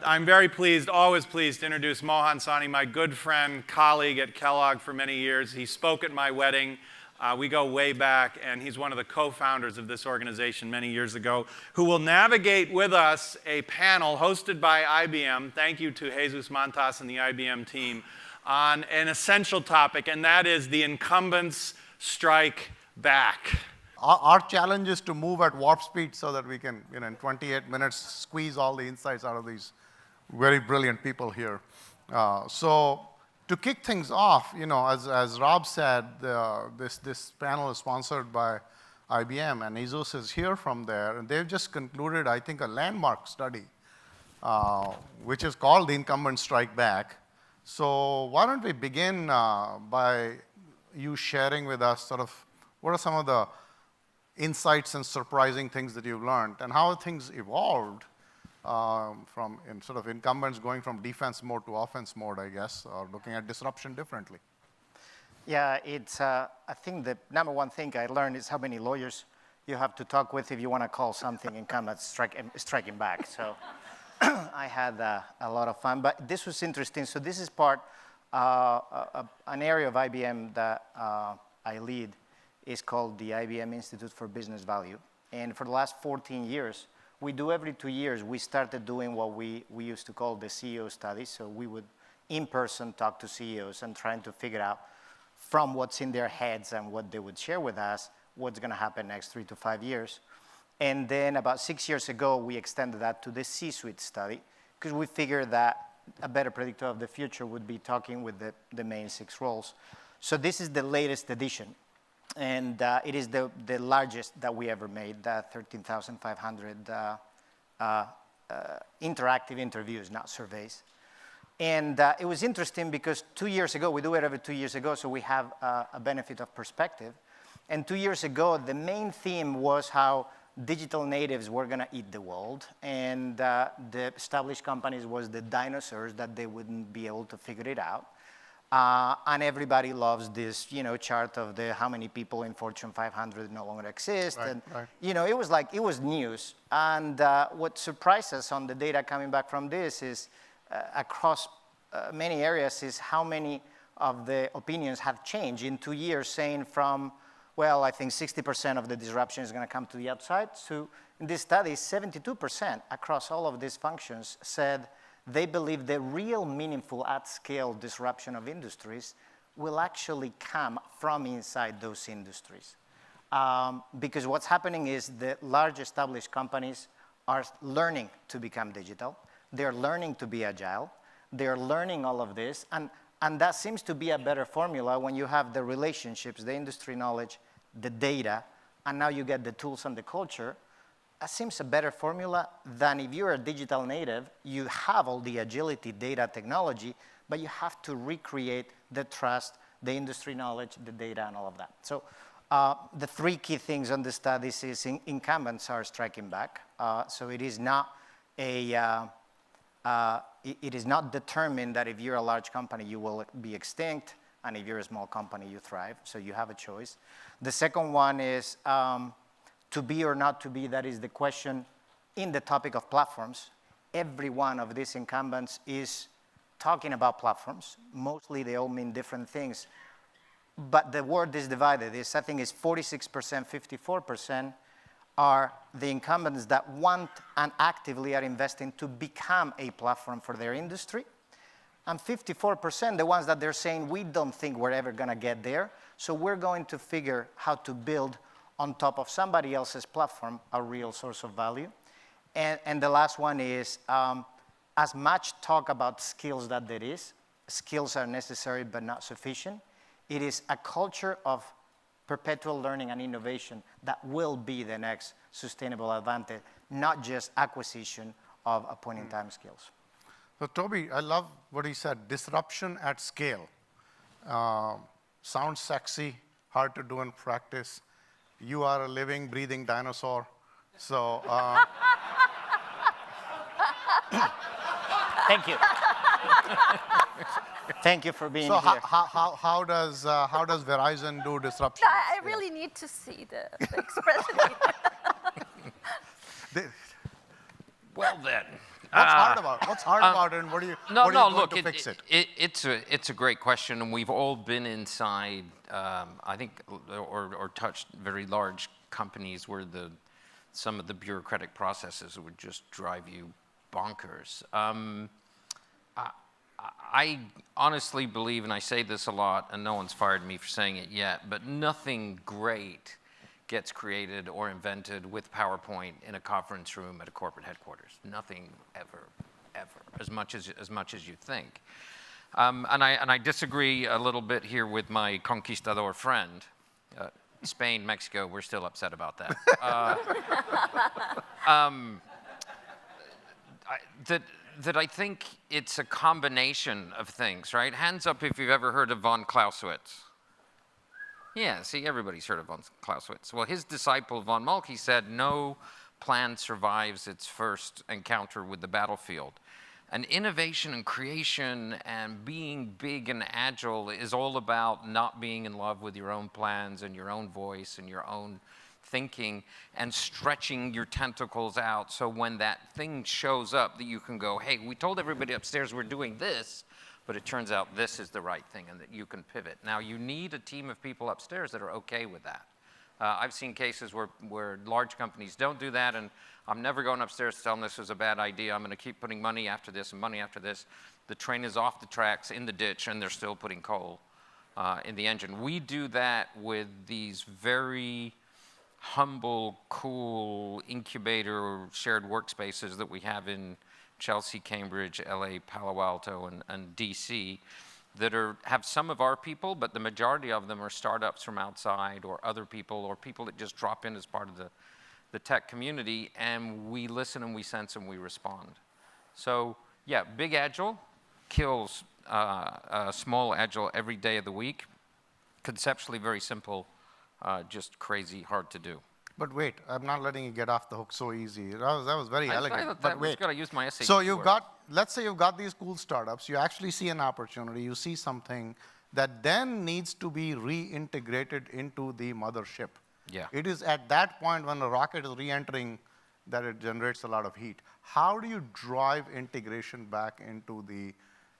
I'm very pleased, always pleased, to introduce Mohan Sawhney, my good friend, colleague at Kellogg for many years. He spoke at my wedding. We go way back, and he's one of the co-founders of this organization many years ago, who will navigate with us a panel hosted by IBM, thank you to Jesus Mantas and the IBM team, on an essential topic, and that is the incumbents strike back. Our challenge is to move at warp speed so that we can, in 28 minutes, squeeze all the insights out of these very brilliant people here. So to kick things off, as Rob said, this panel is sponsored by IBM, and Jesus is here from there, and they've just concluded, I think, a landmark study, which is called the Incumbents Strike Back. So why don't we begin by you sharing with us sort of what are some of the insights and surprising things that you've learned, and how things evolved from sort of incumbents going from defense mode to offense mode, I guess, or looking at disruption differently. Yeah, I think the number one thing I learned is how many lawyers you have to talk with if you want to call something incumbents striking back. So I had a lot of fun, but this was interesting. So this is an area of IBM that I lead. Is called the IBM Institute for Business Value. And for the last 14 years, we do every 2 years, we started doing what we used to call the CEO study. So we would, in person, talk to CEOs and trying to figure out from what's in their heads and what they would share with us, what's going to happen next 3 to 5 years. And then about 6 years ago, we extended that to the C-suite study because we figured that a better predictor of the future would be talking with the main 6 roles. So this is the latest edition. And it is the largest that we ever made, 13,500 interactive interviews, not surveys. And it was interesting because 2 years ago, we do it every 2 years ago, so we have a benefit of perspective. And 2 years ago, the main theme was how digital natives were going to eat the world. And the established companies was the dinosaurs that they wouldn't be able to figure it out. And everybody loves this, chart of how many people in Fortune 500 no longer exist. Right, and, right. it was news. And what surprised us on the data coming back from this is across many areas is how many of the opinions have changed in 2 years, saying from, well, I think 60% of the disruption is going to come to the outside. So in this study, 72% across all of these functions said they believe the real meaningful at-scale disruption of industries will actually come from inside those industries. Because what's happening is the large established companies are learning to become digital. They're learning to be agile. They're learning all of this. And that seems to be a better formula when you have the relationships, the industry knowledge, the data, and now you get the tools and the culture. That seems a better formula than if you're a digital native, you have all the agility, data, technology, but you have to recreate the trust, the industry knowledge, the data, and all of that. So the 3 key things on the studies is incumbents are striking back. So it is not it is not determined that if you're a large company, you will be extinct, and if you're a small company, you thrive. So you have a choice. The second one is to be or not to be, that is the question in the topic of platforms. Every one of these incumbents is talking about platforms. Mostly they all mean different things. But the word is divided. I think it's 46%, 54% are the incumbents that want and actively are investing to become a platform for their industry. And 54%, the ones that they're saying, we don't think we're ever going to get there, so we're going to figure how to build on top of somebody else's platform a real source of value. And the last one is, as much talk about skills that there is, skills are necessary but not sufficient. It is a culture of perpetual learning and innovation that will be the next sustainable advantage, not just acquisition of a point-in-time skills. So Toby, I love what he said, disruption at scale. Sounds sexy, hard to do in practice. You are a living, breathing dinosaur. So, Thank you. Thank you for being so here. How does Verizon do disruption? I really need to see the expression. Well then, What's hard about it, and what are you look, doing to fix it? It's a great question, and we've all been inside, I think, or touched very large companies where some of the bureaucratic processes would just drive you bonkers. I honestly believe, and I say this a lot, and no one's fired me for saying it yet, but nothing great gets created or invented with PowerPoint in a conference room at a corporate headquarters. Nothing ever, as much as you think. And I disagree a little bit here with my conquistador friend. Spain, Mexico, we're still upset about that. That I think it's a combination of things, right? Hands up if you've ever heard of von Clausewitz. Yeah, see, everybody's heard of von Clausewitz. Well, his disciple von Moltke said, no plan survives its first encounter with the battlefield. And innovation and creation and being big and agile is all about not being in love with your own plans and your own voice and your own thinking and stretching your tentacles out so when that thing shows up that you can go, hey, we told everybody upstairs we're doing this, but it turns out this is the right thing and that you can pivot. Now, you need a team of people upstairs that are okay with that. I've seen cases where large companies don't do that, and I'm never going upstairs to tell them this was a bad idea. I'm going to keep putting money after this and money after this. The train is off the tracks in the ditch, and they're still putting coal in the engine. We do that with these very humble, cool incubator shared workspaces that we have in Chelsea, Cambridge, LA, Palo Alto, and DC that have some of our people, but the majority of them are startups from outside or other people or people that just drop in as part of the tech community, and we listen and we sense and we respond. So yeah, big agile kills small agile every day of the week. Conceptually very simple, just crazy hard to do. But wait, I'm not letting you get off the hook so easy. That was very elegant. But wait, gotta use my SAT so score. let's say you've got these cool startups. You actually see an opportunity. You see something that then needs to be reintegrated into the mothership. Yeah. It is at that point when the rocket is re-entering that it generates a lot of heat. How do you drive integration back into the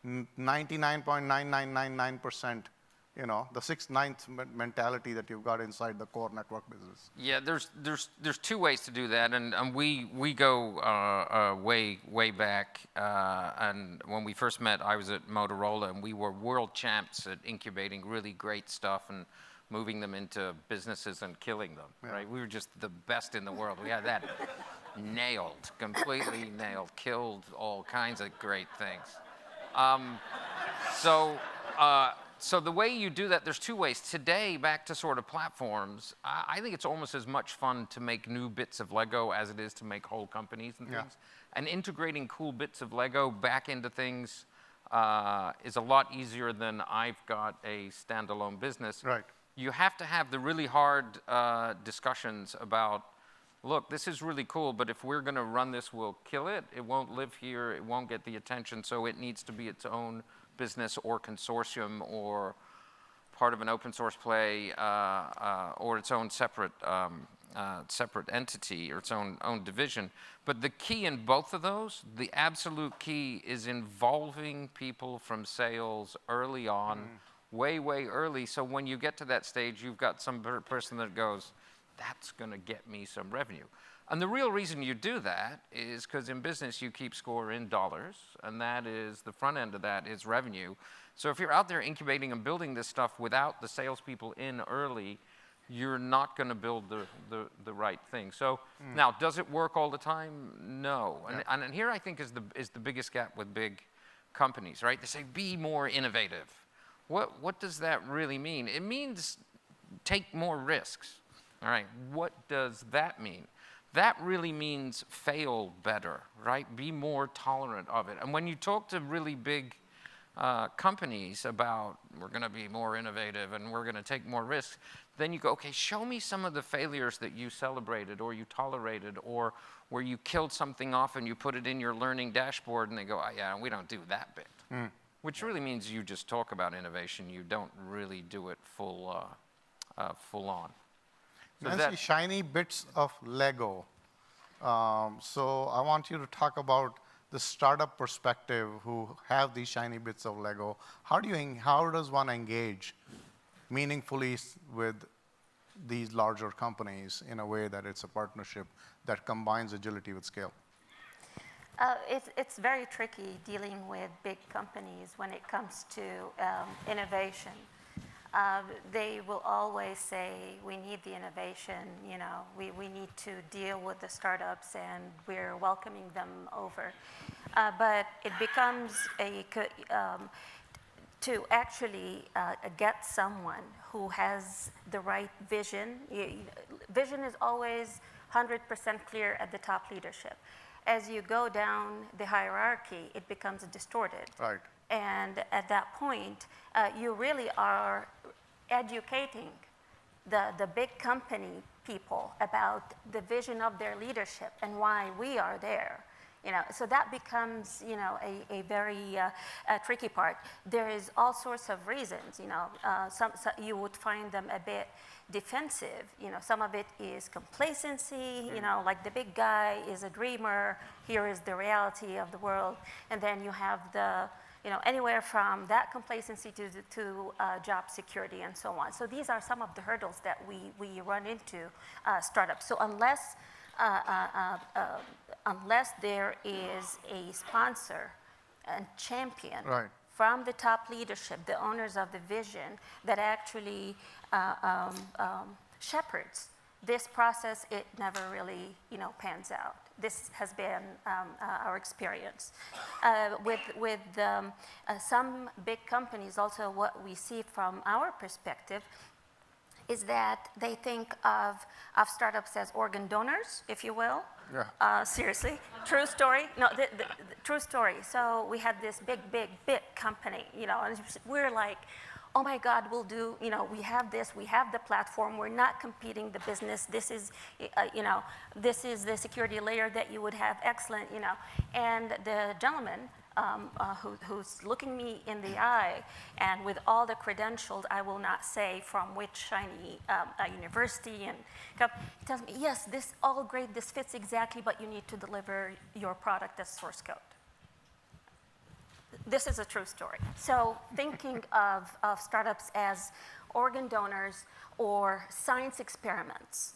99.9999%? You know, the 6/9 mentality that you've got inside the core network business. Yeah, there's two ways to do that, and we go way back. And when we first met, I was at Motorola, and we were world champs at incubating really great stuff and moving them into businesses and killing them. Yeah. Right? We were just the best in the world. We had that nailed, completely nailed, killed all kinds of great things. So the way you do that, there's two ways. Today, back to sort of platforms, I think it's almost as much fun to make new bits of Lego as it is to make whole companies and things. And integrating cool bits of Lego back into things is a lot easier than I've got a standalone business. Right. You have to have the really hard discussions about, look, this is really cool, but if we're going to run this, we'll kill it. It won't live here. It won't get the attention, so it needs to be its own business or consortium or part of an open source play or its own separate entity or its own division. But the key in both of those, the absolute key is involving people from sales early on, way early, so when you get to that stage, you've got some person that goes, that's going to get me some revenue. And the real reason you do that is because in business you keep score in dollars, and that is the front end of that is revenue. So if you're out there incubating and building this stuff without the salespeople in early, you're not going to build the right thing. So now, does it work all the time? No. Yeah. And here I think is the biggest gap with big companies, right? They say be more innovative. What does that really mean? It means take more risks. All right. What does that mean? That really means fail better, right? Be more tolerant of it. And when you talk to really big companies about we're going to be more innovative and we're going to take more risks, then you go, okay, show me some of the failures that you celebrated or you tolerated or where you killed something off and you put it in your learning dashboard, and they go, oh, yeah, we don't do that bit. Which really means you just talk about innovation. You don't really do it full on. Nancy, shiny bits of Lego. So I want you to talk about the startup perspective who have these shiny bits of Lego, how does one engage meaningfully with these larger companies in a way that it's a partnership that combines agility with scale? It's very tricky dealing with big companies when it comes to innovation. They will always say, we need the innovation, we need to deal with the startups and we're welcoming them over. But it becomes to actually get someone who has the right vision. Vision is always 100% clear at the top leadership. As you go down the hierarchy, it becomes distorted. Right. And at that point, you really are educating the big company people about the vision of their leadership and why we are there. So that becomes, a very tricky part. There is all sorts of reasons. Some you would find them a bit defensive. Some of it is complacency. Like the big guy is a dreamer. Here is the reality of the world, and then you have the, anywhere from that complacency to job security and so on. So these are some of the hurdles that we run into startups. So unless there is a sponsor and champion right. from the top leadership, the owners of the vision, that actually shepherds this process, it never really pans out. This has been our experience. With some big companies, also what we see from our perspective is that they think of startups as organ donors, if you will. Yeah. Seriously, true story. No, the true story. So we had this big company, and we're like, oh my God, we'll do, we have this, we have the platform, we're not competing the business, this is, this is the security layer that you would have, excellent, And the gentleman who's looking me in the eye, and with all the credentials, I will not say from which shiny university, and he tells me, yes, this all great, this fits exactly, but you need to deliver your product as source code. This is a true story. So thinking of startups as organ donors or science experiments,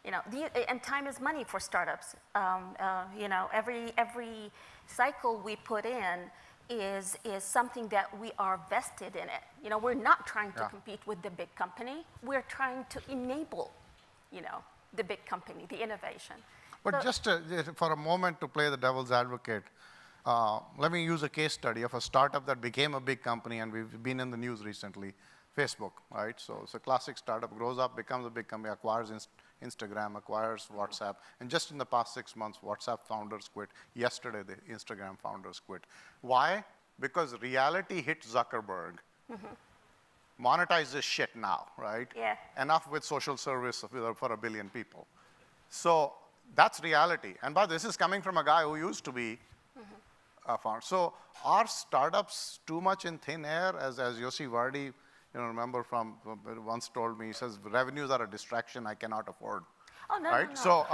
and time is money for startups. Every cycle we put in is something that we are vested in it. We're not trying to compete with the big company. We're trying to enable, the big company, the innovation. But so, just for a moment to play the devil's advocate, let me use a case study of a startup that became a big company, and we've been in the news recently, Facebook, right? So it's a classic startup, grows up, becomes a big company, acquires Instagram, acquires WhatsApp, and just in the past 6 months, WhatsApp founders quit. Yesterday, the Instagram founders quit. Why? Because reality hit Zuckerberg. Monetize this shit now, right? Yeah. Enough with social service for 1 billion people. So that's reality. And by this is coming from a guy who used to be founder. So are startups too much in thin air? As Yossi Vardi, remember from once told me, he says, revenues are a distraction I cannot afford. Oh, no, right? no. So,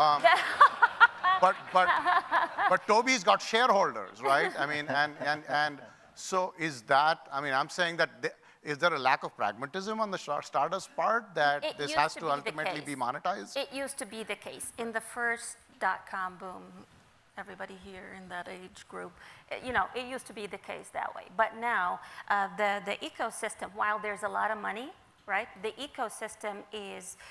but Toby's got shareholders, right? I mean, and so is that, I'm saying that, is there a lack of pragmatism on the startup's part that this has to ultimately be monetized? It used to be the case. In the first .com boom, everybody here in that age group, it used to be the case that way. But now, the ecosystem, while there's a lot of money, right, the ecosystem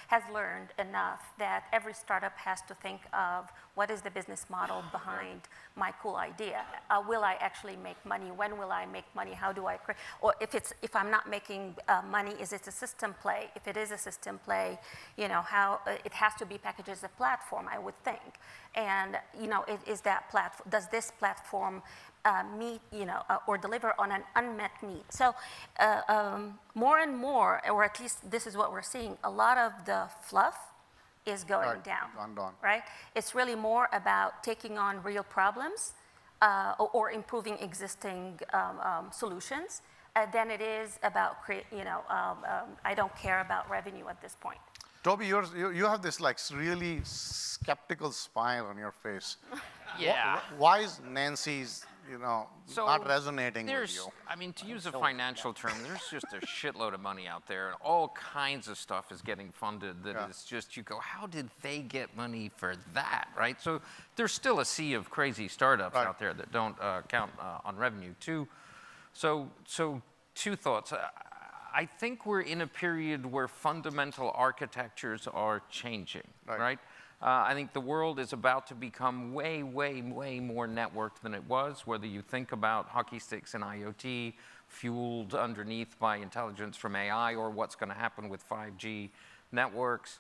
has learned enough that every startup has to think of what is the business model behind my cool idea. Will I actually make money? When will I make money? How do I create? Or if I'm not making money, is it a system play? If it is a system play, how it has to be packaged as a platform, I would think. And is that platform? Does this platform meet, or deliver on an unmet need? So more and more, or at least this is what we're seeing, a lot of the fluff is going down, right? It's really more about taking on real problems or improving existing solutions than it is about I don't care about revenue at this point. Toby, you have this really skeptical smile on your face. Yeah. Why is Nancy's, not resonating with you? I mean, to use a financial term, there's just a shitload of money out there, and all kinds of stuff is getting funded that is just, you go, how did they get money for that, right? So there's still a sea of crazy startups out there that don't count on revenue, too. So two thoughts. I think we're in a period where fundamental architectures are changing, right? I think the world is about to become way, way, way more networked than it was, whether you think about hockey sticks and IoT, fueled underneath by intelligence from AI, or what's going to happen with 5G networks,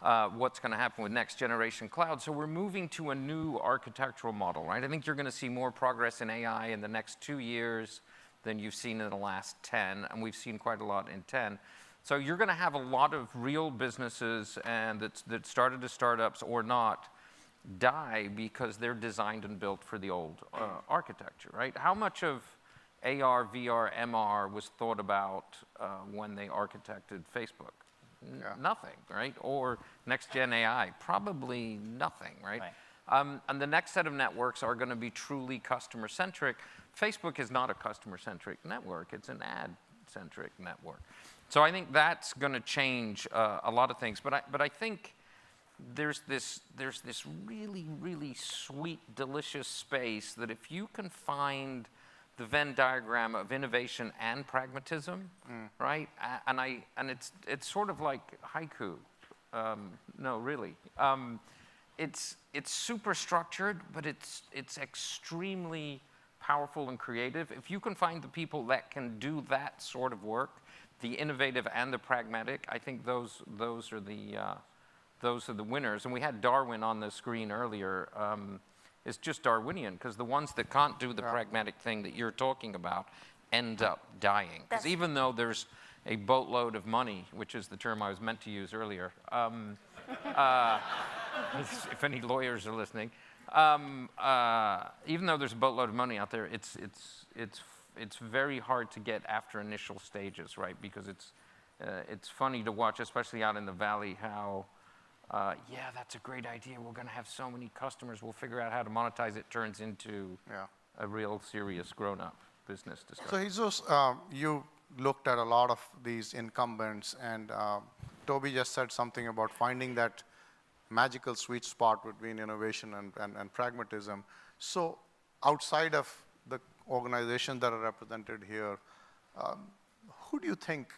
what's going to happen with next generation cloud. So we're moving to a new architectural model, right? I think you're going to see more progress in AI in the next 2 years than you've seen in the last 10, and we've seen quite a lot in 10. So you're going to have a lot of real businesses and that started as startups or not die because they're designed and built for the old architecture, right? How much of AR, VR, MR was thought about when they architected Facebook? Nothing, right? Or next gen AI? Probably nothing, right? And the next set of networks are going to be truly customer-centric. Facebook is not a customer-centric network. It's an ad-centric network. So I think that's going to change a lot of things. But I think there's this really, really sweet, delicious space that if you can find the Venn diagram of innovation and pragmatism, right? And it's sort of like haiku. No, really. It's super structured, but it's extremely powerful and creative. If you can find the people that can do that sort of work, the innovative and the pragmatic, I think those are the winners. And we had Darwin on the screen earlier. It's just Darwinian, because the ones that can't do the pragmatic thing that you're talking about end up dying. Because even though there's a boatload of money, which is the term I was meant to use earlier, if any lawyers are listening, even though there's a boatload of money out there, it's very hard to get after initial stages, right? Because it's funny to watch, especially out in the valley, how, yeah, that's a great idea. We're going to have so many customers. We'll figure out how to monetize it. Turns into a real serious grown-up business discussion. So Jesus, you looked at a lot of these incumbents, and Toby just said something about finding that magical sweet spot between innovation and pragmatism. So outside of the organizations that are represented here, who do you think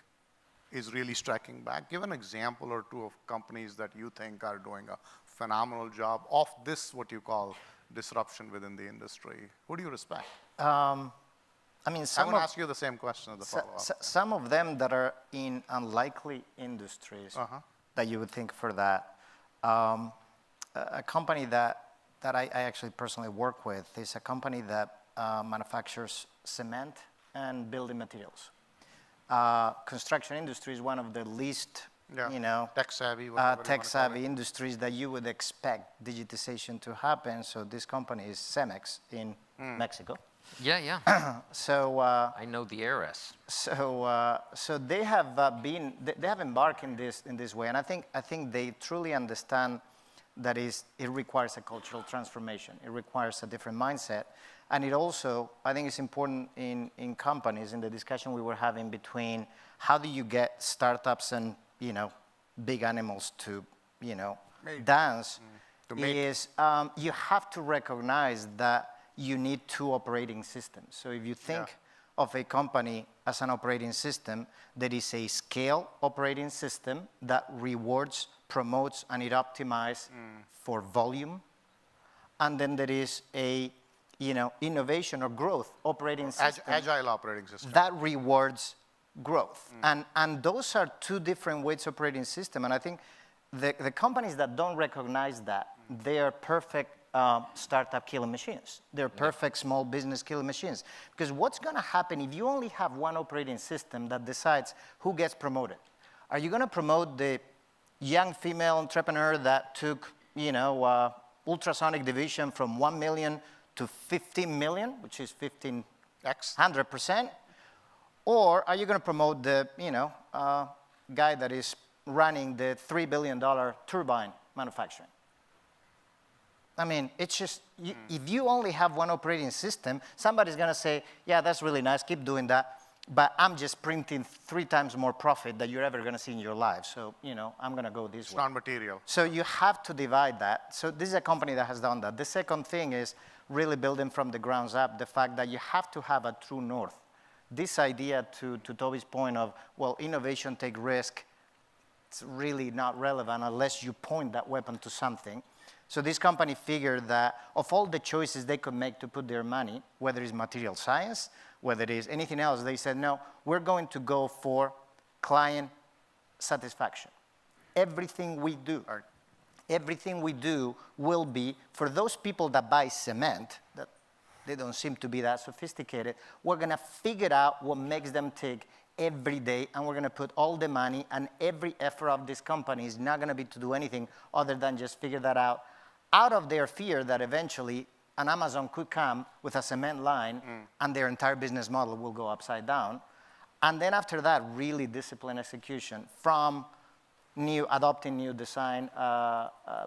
is really striking back? Give an example or two of companies that you think are doing a phenomenal job of this, what you call disruption within the industry. Who do you respect? I mean, I'm going to ask you the same question as the follow-up. Some of them that are in unlikely industries that you would think for that. A company that I actually personally work with is a company that manufactures cement and building materials. Construction industry is one of the least, tech-savvy industries that you would expect digitization to happen. So this company is Cemex in Mexico. Yeah. So I know the heiress. So they have they have embarked in this way, and I think they truly understand that it requires a cultural transformation. It requires a different mindset, and it also, I think it's important in companies, in the discussion we were having between how do you get startups and big animals to dance, is you have to recognize that you need two operating systems. So if you think of a company as an operating system, there is a scale operating system that rewards, promotes, and it optimizes for volume. And then there is a innovation or growth operating system. Agile operating system. That rewards growth. And those are two different ways of operating system. And I think the companies that don't recognize that, they are perfect startup killing machines. They're perfect small business killing machines. Because what's going to happen if you only have one operating system that decides who gets promoted? Are you going to promote the young female entrepreneur that took, ultrasonic division from 1 million to 15 million, which is 100%? Or are you going to promote the, guy that is running the $3 billion turbine manufacturing? I mean, it's just, if you only have one operating system, somebody's going to say, yeah, that's really nice, keep doing that, but I'm just printing 3 times more profit than you're ever going to see in your life. So, you know, I'm going to go this way. It's non-material. So you have to divide that. So this is a company that has done that. The second thing is really building from the grounds up, the fact that you have to have a true north. This idea, to Toby's point of, well, innovation take risk, it's really not relevant unless you point that weapon to something. So this company figured that of all the choices they could make to put their money, whether it's material science, whether it is anything else, they said, no, we're going to go for client satisfaction. Everything we do, everything we do will be, for those people that buy cement, that they don't seem to be that sophisticated, we're going to figure out what makes them tick every day, and we're going to put all the money, and every effort of this company is not going to be to do anything other than just figure that out of their fear that eventually an Amazon could come with a cement line and their entire business model will go upside down. And then after that, really disciplined execution from adopting new design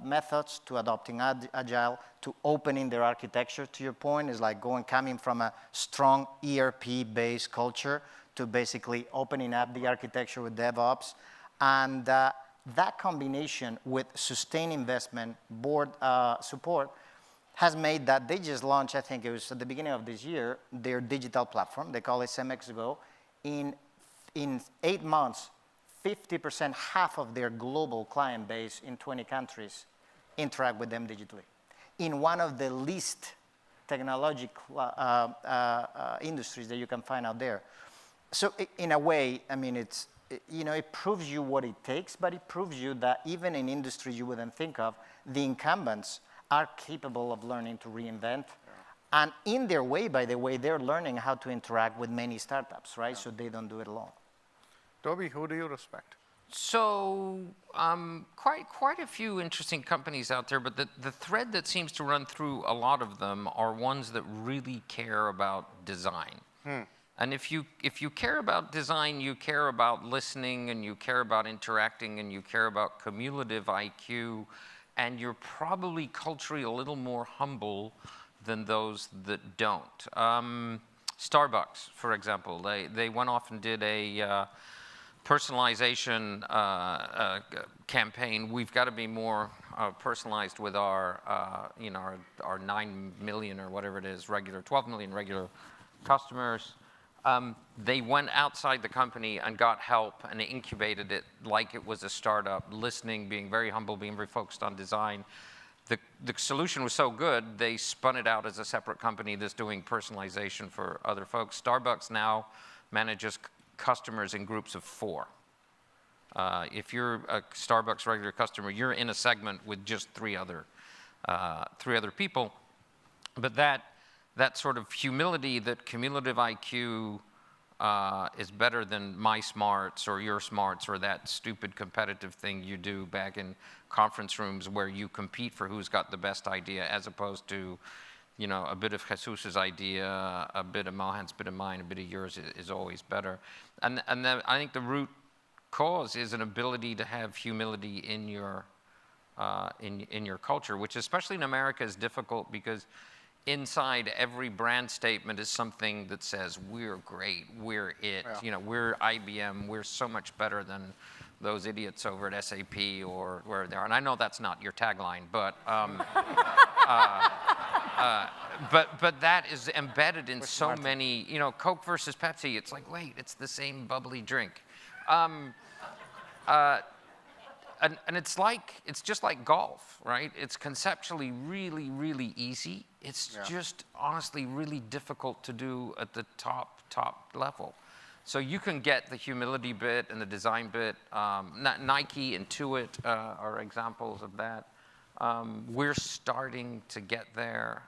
methods to adopting agile to opening their architecture, to your point, is like coming from a strong ERP-based culture to basically opening up the architecture with DevOps. And that combination with sustained investment, board support, has made that they just launched, I think it was at the beginning of this year, their digital platform. They call it CEMEX Go. In 8 months, 50%, half of their global client base in 20 countries interact with them digitally. In one of the least technological industries that you can find out there. So in a way, I mean, it proves you what it takes, but it proves you that even in industries you wouldn't think of, the incumbents are capable of learning to reinvent. Yeah. And in their way, by the way, they're learning how to interact with many startups, right? Yeah. So they don't do it alone. Toby, who do you respect? So quite a few interesting companies out there, but the thread that seems to run through a lot of them are ones that really care about design. And if you care about design, you care about listening, and you care about interacting, and you care about cumulative IQ, and you're probably culturally a little more humble than those that don't. Starbucks, for example, they went off and did a personalization campaign. We've got to be more personalized with our 9 million or whatever it is, 12 million regular customers. They went outside the company and got help and incubated it like it was a startup, listening, being very humble, being very focused on design. The solution was so good, they spun it out as a separate company that's doing personalization for other folks. Starbucks now manages customers in groups of 4. If you're a Starbucks regular customer, you're in a segment with just 3 other people. But that sort of humility, that cumulative IQ is better than my smarts or your smarts or that stupid competitive thing you do back in conference rooms where you compete for who's got the best idea, as opposed to, a bit of Jesus's idea, a bit of Mohan's, a bit of mine, a bit of yours is always better. And then I think the root cause is an ability to have humility in your culture, which especially in America is difficult because inside every brand statement is something that says we're great, we're it, we're IBM, we're so much better than those idiots over at SAP or where they are. And I know that's not your tagline, but but that is embedded in so many. Coke versus Pepsi. It's like, wait, it's the same bubbly drink. And it's just like golf, right? It's conceptually really, really easy. It's just honestly really difficult to do at the top level. So you can get the humility bit and the design bit. Nike, Intuit are examples of that. We're starting to get there.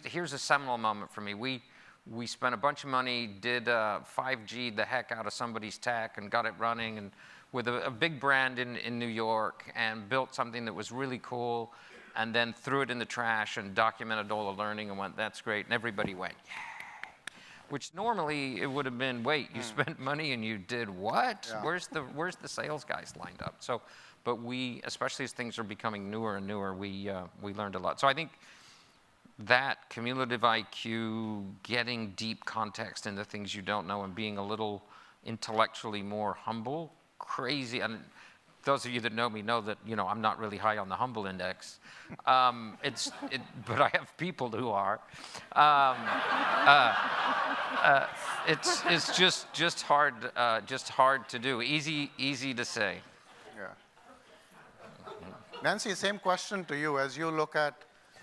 Here's a seminal moment for me. We spent a bunch of money, did 5G the heck out of somebody's tech and got it running, and with a big brand in New York, and built something that was really cool, and then threw it in the trash and documented all the learning and went, that's great, and everybody went, yay. Which normally it would have been, wait, you spent money and you did what? Yeah. Where's the sales guys lined up? So But we, especially as things are becoming newer and newer, we learned a lot. So I think that cumulative IQ, getting deep context into things you don't know and being a little intellectually more humble, crazy. And those of you that know me know that, you know, I'm not really high on the humble index. But I have people who are. It's just hard to do. Easy to say. Yeah. Nancy, same question to you. As you look at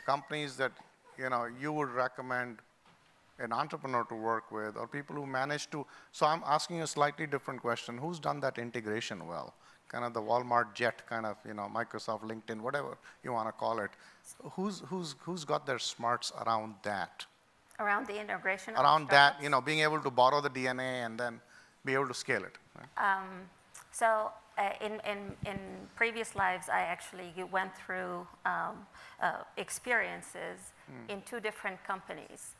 companies that, you know, you would recommend an entrepreneur to work with, or people who manage to, so I'm asking a slightly different question. Who's done that integration well? Kind of the Walmart jet, kind of, you know, Microsoft, LinkedIn, whatever you want to call it. Who's got their smarts around that? Around the integration of Around that, startups? you know, being able to borrow the DNA and then be able to scale it. Right? So in previous lives, I actually went through experiences in 2 different companies.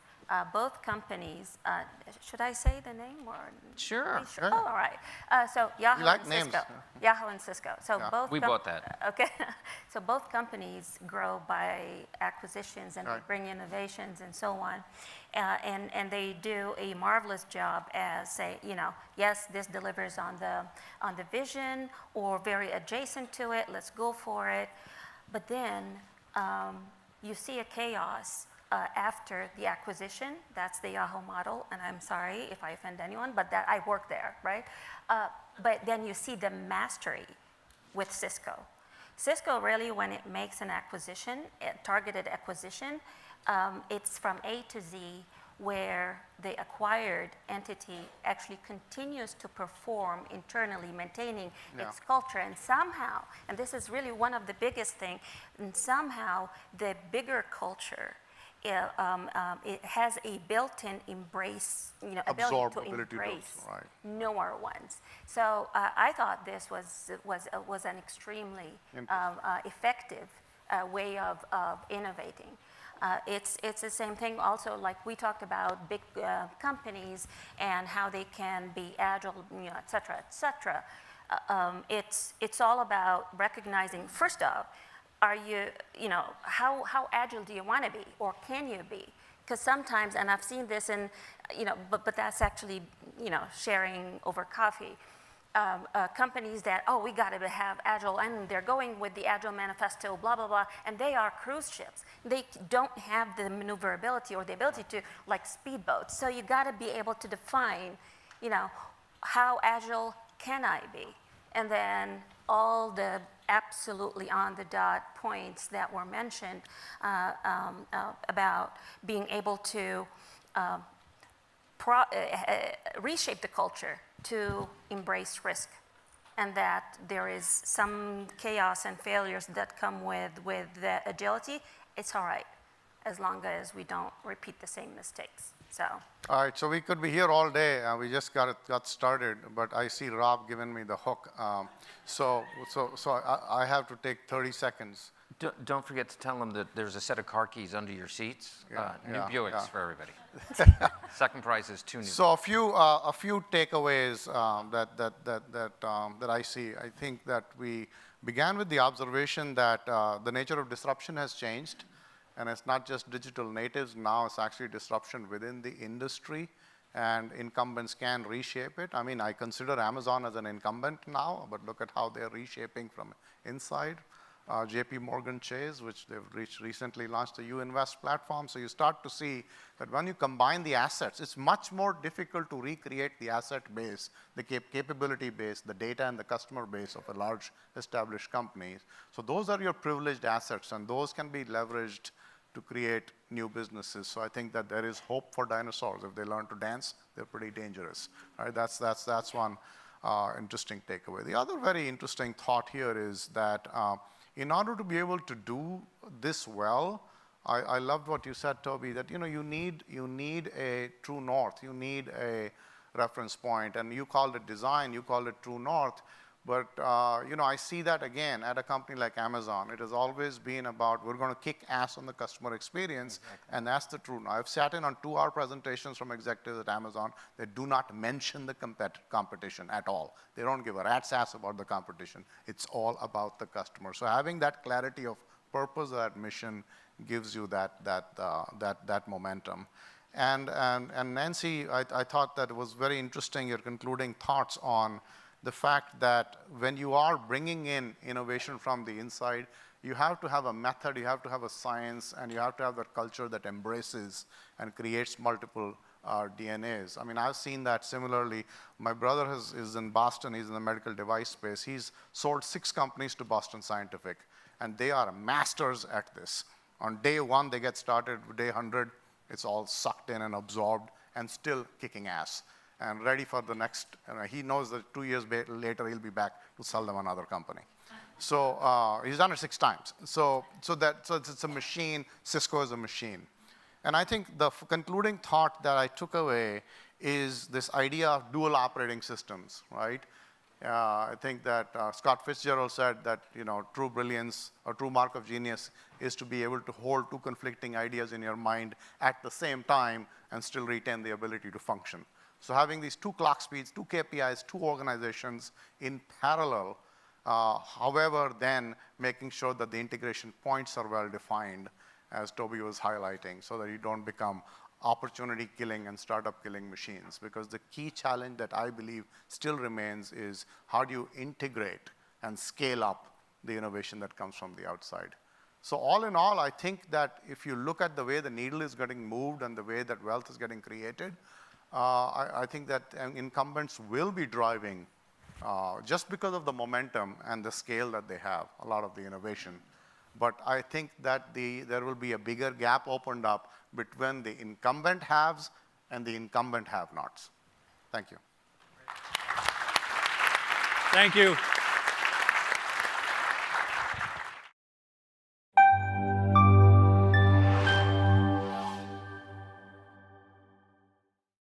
Both companies, should I say the name or? Sure. Yeah. Oh, all right. So Yahoo like and names. Cisco. Yahoo and Cisco. So Yeah. both We bought that. Okay. So both companies grow by acquisitions and they Right. bring innovations and so on. And they do a marvelous job as say, you know, yes, this delivers on the vision or very adjacent to it. Let's go for it. But then you see a chaos after the acquisition. That's the Yahoo model, and I'm sorry if I offend anyone, but that I work there, right? But then you see the mastery with Cisco. Cisco really, when it makes an acquisition, a targeted acquisition, it's from A to Z, where the acquired entity actually continues to perform internally, maintaining its culture, and somehow, and this is really one of the biggest things, and somehow the bigger culture, it has a built-in embrace, you know, ability to Absorbability embrace tools, right. newer ones. So I thought this was an extremely effective way of innovating. It's the same thing also, like we talked about big companies and how they can be agile, you know, et cetera, et cetera. It's all about recognizing, first off, are you know, how agile do you want to be, or can you be? Because sometimes, and I've seen this in, you know, but that's actually, you know, sharing over coffee. Companies that, oh, we got to have agile, and they're going with the agile manifesto, blah, blah, blah, and they are cruise ships. They don't have the maneuverability or the ability to, like speedboats. So you got to be able to define, you know, how agile can I be? And then all the absolutely on the dot points that were mentioned about being able to reshape the culture to embrace risk, and that there is some chaos and failures that come with the agility. It's all right, as long as we don't repeat the same mistakes. So. All right, so we could be here all day. We just got started, but I see Rob giving me the hook. So I have to take 30 seconds. Don't forget to tell them that there's a set of car keys under your seats. New Buicks for everybody. Second prize is 2 new. So a few takeaways that I see. I think that we began with the observation that the nature of disruption has changed. And it's not just digital natives, now it's actually disruption within the industry, and incumbents can reshape it. I mean, I consider Amazon as an incumbent now, but look at how they're reshaping from inside. JP Morgan Chase, which they've recently launched the U-Invest platform. So you start to see that when you combine the assets, it's much more difficult to recreate the asset base, the capability base, the data and the customer base of a large established company. So those are your privileged assets, and those can be leveraged to create new businesses. So I think that there is hope for dinosaurs. If they learn to dance, they're pretty dangerous. Right? That's one interesting takeaway. The other very interesting thought here is that in order to be able to do this well, I loved what you said, Toby, that you need a true north. You need a reference point, and you called it design, you called it true north. But I see that again at a company like Amazon. It has always been about we're going to kick ass on the customer experience, and that's the truth. I've sat in on 2-hour presentations from executives at Amazon that do not mention the competition at all. They don't give a rat's ass about the competition. It's all about the customer. So having that clarity of purpose, that mission, gives you that momentum. And Nancy, I thought that it was very interesting, your concluding thoughts on the fact that when you are bringing in innovation from the inside, you have to have a method, you have to have a science, and you have to have that culture that embraces and creates multiple DNAs. I mean, I've seen that similarly. My brother is in Boston, he's in the medical device space. He's sold 6 companies to Boston Scientific, and they are masters at this. On day 1, they get started. Day 100, it's all sucked in and absorbed and still kicking ass and ready for the next. He knows that 2 years later, he'll be back to sell them another company. So he's done it 6 times. So it's a machine. Cisco is a machine. And I think the concluding thought that I took away is this idea of dual operating systems, right? I think that Scott Fitzgerald said that true brilliance or true mark of genius is to be able to hold 2 conflicting ideas in your mind at the same time and still retain the ability to function. So having these 2 clock speeds, 2 KPIs, 2 organizations in parallel, however, then making sure that the integration points are well defined, as Toby was highlighting, so that you don't become opportunity killing and startup killing machines. Because the key challenge that I believe still remains is how do you integrate and scale up the innovation that comes from the outside. So all in all, I think that if you look at the way the needle is getting moved and the way that wealth is getting created, I think that incumbents will be driving, just because of the momentum and the scale that they have, a lot of the innovation. But I think that there will be a bigger gap opened up between the incumbent haves and the incumbent have-nots. Thank you. Thank you.